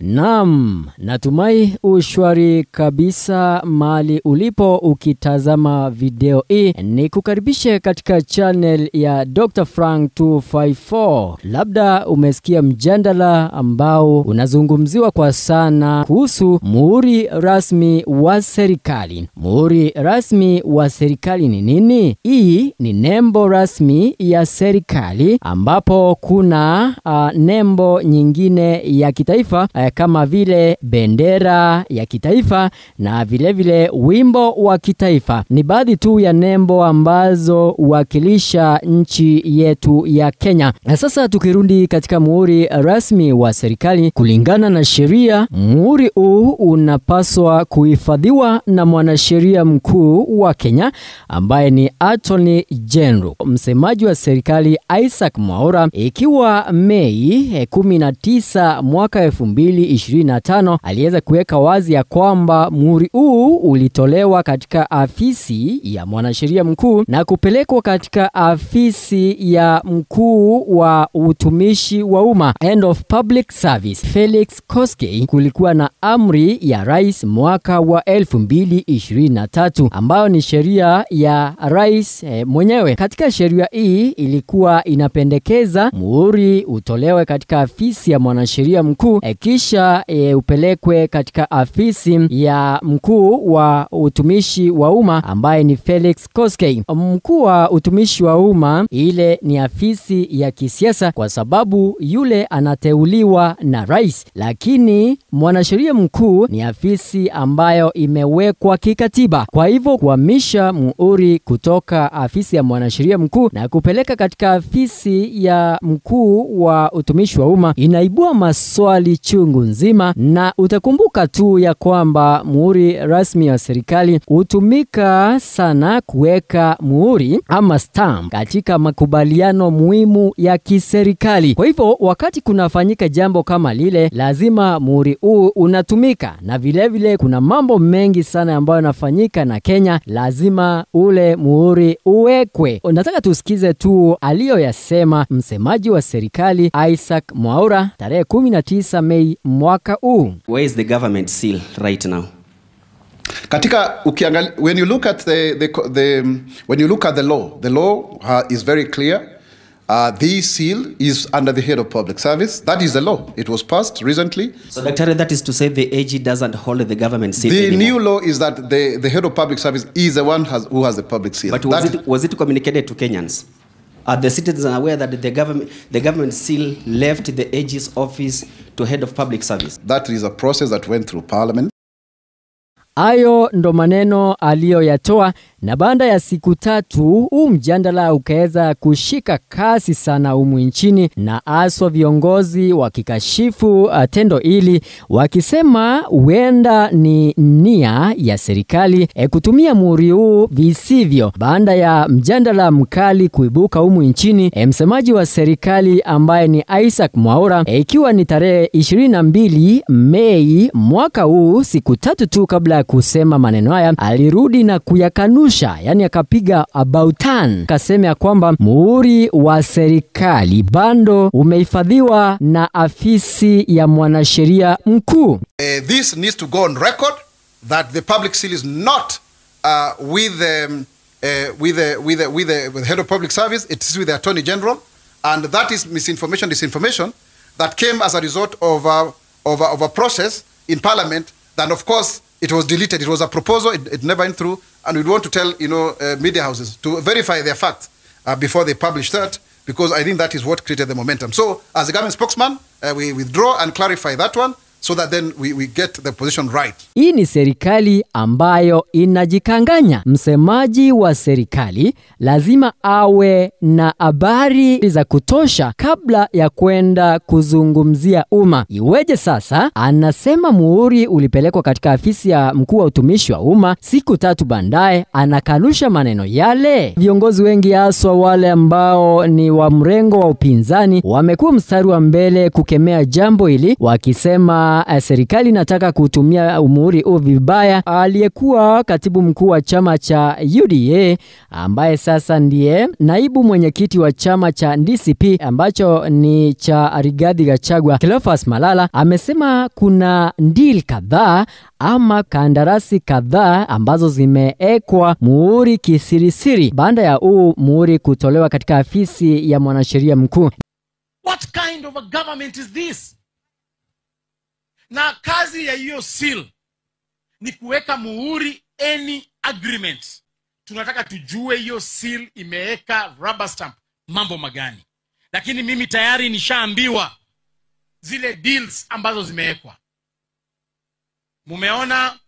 Naam, natumai ushwari kabisa mali ulipo ukitazama video hii. Ni kukaribishe katika channel ya Dr. Frank 254. Labda umesikia mjadala ambao unazungumziwa kwa sana kuhusu muhuri rasmi wa serikali. Muhuri rasmi wa serikali ni nini? Hii ni nembo rasmi ya serikali ambapo kuna nembo nyingine ya kitaifa kama vile bendera ya kitaifa na vile vile wimbo wa kitaifa. Ni baadhi tu ya nembo ambazo huwakilisha nchi yetu ya Kenya. Na sasa tukirudi katika muhuri rasmi wa serikali, kulingana na sheria, muhuri huu unapaswa kuhifadhiwa na mwanasheria mkuu wa Kenya ambaye ni Attorney General. Msemaji wa serikali Isaac Mwaura, ikiwa Mei 19 mwaka 2025 aliweza kuweka wazi ya kwamba muhuri huu ulitolewa katika afisi ya mwanasheria mkuu na kupelekwa katika afisi ya mkuu wa utumishi wa umma, Head of Public Service, Felix Koskei. Kulikuwa na amri ya rais mwaka wa 2023 ambayo ni sheria ya rais mwenyewe. Katika sheria hii ilikuwa inapendekeza muhuri utolewe katika afisi ya mwanasheria mkuu kisha upelekwe katika afisi ya mkuu wa utumishi wa umma ambaye ni Felix Koskei. Mkuu wa utumishi wa umma ile ni afisi ya kisiasa kwa sababu yule anateuliwa na rais, lakini mwanasheria mkuu ni afisi ambayo imewekwa kikatiba. Kwa hivyo kuhamisha muhuri kutoka afisi ya mwanasheria mkuu na kupeleka katika afisi ya mkuu wa utumishi wa umma inaibua maswali chungu nzima, na utakumbuka tu ya kwamba muhuri rasmi wa serikali hutumika sana kuweka muhuri ama stamp katika makubaliano muhimu ya kiserikali. Kwa hivyo wakati kunafanyika jambo kama lile, lazima muhuri huu unatumika, na vile vile kuna mambo mengi sana ambayo yanafanyika na Kenya, lazima ule muhuri uwekwe. Nataka tusikize tu aliyoyasema msemaji wa serikali Isaac Mwaura tarehe 19 Mei mwaka huu. Where is the government seal right now? Katika ukiangalia, when you look at the law is very clear. The seal is under the Head of Public Service. That is the law. It was passed recently. So, Dr. that is to say the AG doesn't hold the government seal The anymore. new law is that the Head of Public Service is the one who has the public seal. But was it communicated to Kenyans? Are the citizens aware that the government seal left the AG's office to Head of Public Service? That is a process that went through Parliament. Ayo ndo maneno aliyoyatoa, na baada ya siku 3 huu mjadala ukaweza kushika kasi sana humu nchini, na aswa viongozi wakikashifu tendo hili wakisema huenda ni nia ya serikali kutumia muhuri huu visivyo. Baada ya mjadala mkali kuibuka humu nchini, msemaji wa serikali ambaye ni Isaac Mwaura, ikiwa ni tarehe 22 Mei mwaka huu, siku 3 tu kabla kusema maneno haya, alirudi na kuyakanusha, yani akapiga about turn, kasema ya kwamba muhuri wa serikali bado umehifadhiwa na afisi ya mwanasheria mkuu. This needs to go on record that the public seal is not with the Head of Public Service. It is with the Attorney General, and that is misinformation, disinformation that came as a result of a process in Parliament. Then of course it was deleted. It was a proposal. It never went through, and we want to tell media houses to verify their facts before they publish that, because I think that is what created the momentum. So as the government spokesman, we withdraw and clarify that one, so that then we get the position right. Hii ni serikali ambayo inajikanganya. Msemaji wa serikali lazima awe na habari za kutosha kabla ya kwenda kuzungumzia umma. Iweje sasa anasema muhuri ulipelekwa katika afisi ya mkuu wa utumishi wa umma, siku 3 baadaye anakanusha maneno yale? Viongozi wengi haswa wale ambao ni wa mrengo wa upinzani wamekuwa mstari wa mbele kukemea jambo hili, wakisema kama serikali inataka kutumia muhuri huu vibaya. Aliyekuwa katibu mkuu wa chama cha UDA ambaye sasa ndiye naibu mwenyekiti wa chama cha DCP ambacho ni cha Rigathi Gachagua, Cleophas Malala, amesema kuna deal kadhaa ama kandarasi kadhaa ambazo zimeekwa muhuri kisirisiri baada ya huu muhuri kutolewa katika afisi ya mwanasheria mkuu. What kind of a government is this? Na kazi ya hiyo seal ni kuweka muhuri any agreement. Tunataka tujue hiyo seal imeweka rubber stamp mambo magani. Lakini mimi tayari nishaambiwa zile deals ambazo zimewekwa. Mumeona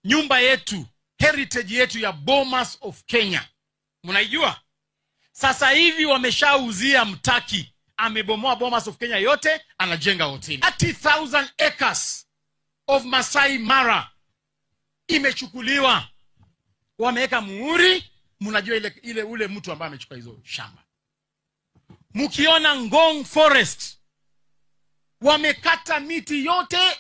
nyumba yetu, heritage yetu ya Bomas of Kenya. Munaijua? Sasa hivi wameshauzia Mtaki. Amebomoa Bomas of Kenya yote, anajenga hoteli. 30,000 acres of Masai Mara imechukuliwa. Wameweka muhuri, mnajua ule mtu ambaye amechukua hizo shamba. Mkiona Ngong Forest, wamekata miti yote,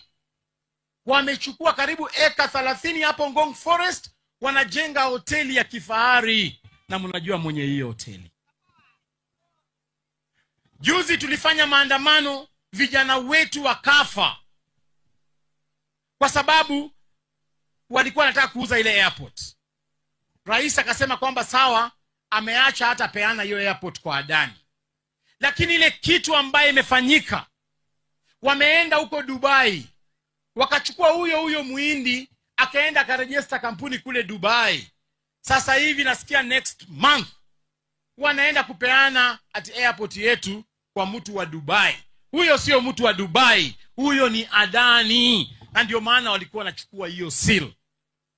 wamechukua karibu eka 30 hapo Ngong Forest, wanajenga hoteli ya kifahari, na mnajua mwenye hiyo hoteli. Juzi tulifanya maandamano, vijana wetu wakafa kwa sababu walikuwa wanataka kuuza ile airport. Rais akasema kwamba sawa, ameacha hata peana hiyo airport kwa Adani. Lakini ile kitu ambaye imefanyika, wameenda huko Dubai, wakachukua huyo Muhindi, akaenda akarejesta kampuni kule Dubai. Sasa hivi nasikia next month wanaenda kupeana at airport yetu kwa mtu wa Dubai. Huyo sio mtu wa Dubai, huyo ni Adani. Na ndio maana walikuwa wanachukua hiyo seal.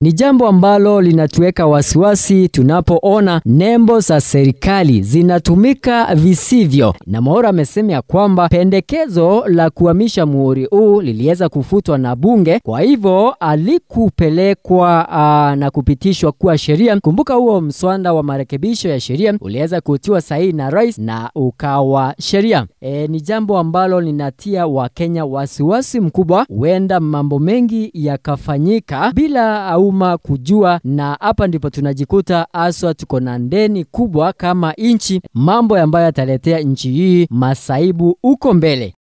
Ni jambo ambalo linatuweka wasiwasi tunapoona nembo za serikali zinatumika visivyo. Na Mwaura amesema kwamba pendekezo la kuhamisha muhuri huu liliweza kufutwa na bunge, kwa hivyo alikupelekwa na kupitishwa kuwa sheria. Kumbuka huo mswada wa marekebisho ya sheria uliweza kutiwa sahihi na rais na ukawa sheria. Ni jambo ambalo linatia Wakenya wasiwasi mkubwa. Huenda mambo mengi yakafanyika bila umma kujua, na hapa ndipo tunajikuta aswa tuko na ndeni kubwa kama nchi, mambo ambayo yataletea nchi hii masaibu uko mbele.